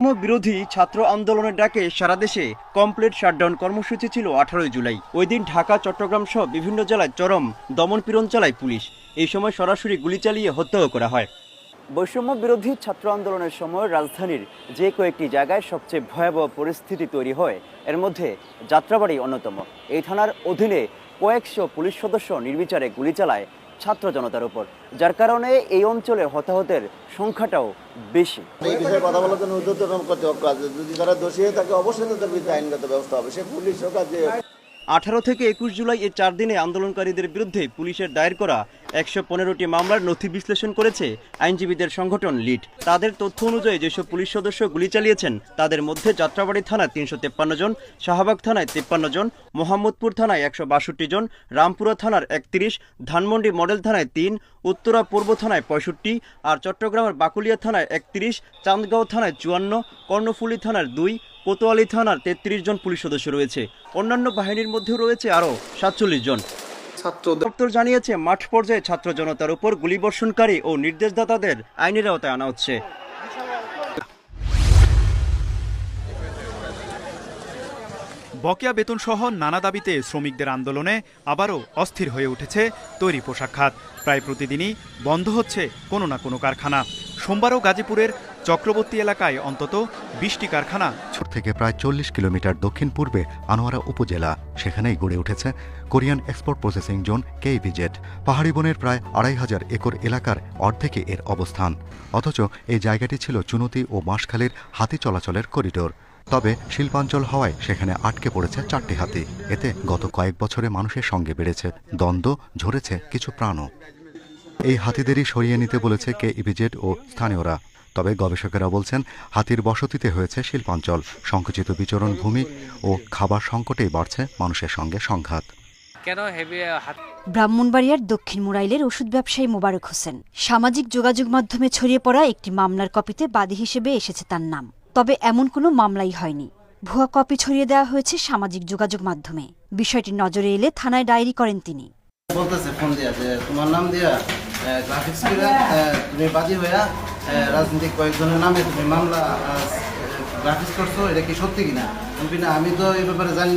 বিরোধী ছাত্র আন্দোলনের ডাকে সারা দেশে কমপ্লিট শাটডাউন কর্মসূচি ছিল 18 জুলাই। ওই দিন ঢাকা, চট্টগ্রাম সহ বিভিন্ন জেলায় চরম দমনপীড়ন চালায় পুলিশ। এই সময় সরাসরি গুলি চালিয়ে হত্যাও করা হয়। বৈষম্য বিরোধী ছাত্র আন্দোলনের সময় রাজধানীর যে কয়েকটি জায়গায় সবচেয়ে ভয়াবহ পরিস্থিতি তৈরি হয়, এর মধ্যে যাত্রাবাড়ি অন্যতম। এই থানার অধীনে কয়েকশো পুলিশ সদস্য নির্বিচারে গুলি চালায় ছাত্র জনতার উপর, যার কারণে এই অঞ্চলে হতাহতের সংখ্যাটাও বেশি। এই বিষয়ে কথা বলার জন্য ঊর্ধ্বতন কর্তৃপক্ষ আছে, যদি তারা দোষী হয়ে থাকে অবশ্যই তাদের বিরুদ্ধে আইনগত ব্যবস্থা হবে। সে পুলিশ হোক আর যে 18 থেকে 21 জুলাই এই 4 দিনে আন্দোলনকারীদের বিরুদ্ধে পুলিশের দায়ের করা 115টি মামলার নথি বিশ্লেষণ করেছে আইনজীবীদের সংগঠন লিড। তাদের তথ্য অনুযায়ী যেসব পুলিশ সদস্য গুলি চালিয়েছেন তাদের মধ্যে যাত্রাবাড়ি থানায় 353 জন, শাহবাগ থানায় 53 জন, মোহাম্মদপুর থানায় 162 জন, রামপুরা থানার 31, ধানমন্ডি মডেল থানায় 3, উত্তরা পূর্ব থানায় 65, আর চট্টগ্রামের বাকুলিয়া থানায় 31, চান্দগাঁও থানায় 54, কর্ণফুলী থানার 2, কোতোয়ালি থানার 33 জন পুলিশ সদস্য রয়েছে। অন্যান্য বাহিনীর মধ্যেও রয়েছে আরও 47 জন। দপ্তর জানিয়েছে, মাঠ পর্যায়ে ছাত্র জনতার উপর গুলিবর্ষণকারী ও নির্দেশদাতাদের আইনের আওতায় আনা হচ্ছে। বকেয়া বেতনসহ নানা দাবিতে শ্রমিকদের আন্দোলনে আবারও অস্থির হয়ে উঠেছে তৈরি পোশাক খাত। প্রায় প্রতিদিনই বন্ধ হচ্ছে কোনো না কোনো কারখানা। সোমবারও গাজীপুরের চক্রবর্তী এলাকায় অন্তত 20টি কারখানা থেকে প্রায় 40 কিলোমিটার দক্ষিণ পূর্বে আনোয়ারা উপজেলা, সেখানেই গড়ে উঠেছে Korean export processing zone KEVZ। পাহাড়ি বনের প্রায় 2500 একর এলাকার অর্ধেকে এর অবস্থান। অথচ এই জায়গাটি ছিল চুনতি ও বাঁশখালীর হাতি চলাচলের করিডোর। তবে শিল্পাঞ্চল হওয়ায় সেখানে আটকে পড়েছে 4টি হাতি। এতে গত কয়েক বছরে মানুষের সঙ্গে বেড়েছে দ্বন্দ্ব, ঝরেছে কিছু প্রাণও। এই হাতিদেরই সরিয়ে নিতে বলেছে KEVZ ও স্থানীয়রা। তবে গবেষকেরা বলছেন, হাতির বসতিতে হয়েছে শিল্পাঞ্চল, সংকুচিত বিচরণ ভূমি ও খাবার সংকটেই বাড়ছে মানুষের সঙ্গে সংঘাত। ব্রাহ্মণবাড়িয়ার দক্ষিণ মুরাইলের ওষুধ ব্যবসায়ী মোবারক হোসেন সামাজিক যোগাযোগ মাধ্যমে ছড়িয়ে পড়া একটি মামলার কপিতে বাদী হিসেবে এসেছে তার নাম। তবে এমন কোনো মামলাই হয়নি। ভুয়া কপি ছড়িয়ে দেওয়া হয়েছে সামাজিক যোগাযোগ মাধ্যমে। বিষয়টি নজরে এলে থানায় ডায়েরি করেন তিনি। বলতেছে ফোন দিয়া যে তোমার নাম দিয়া গ্রাফিক্স করে তুমি বাদী হইয়া রাজনৈতিক কয়েকজনের নামে তুমি মামলা গ্রাফিক্স করছো, এটা কি সত্যি কিনা? আমি তো এই ব্যাপারে জানি।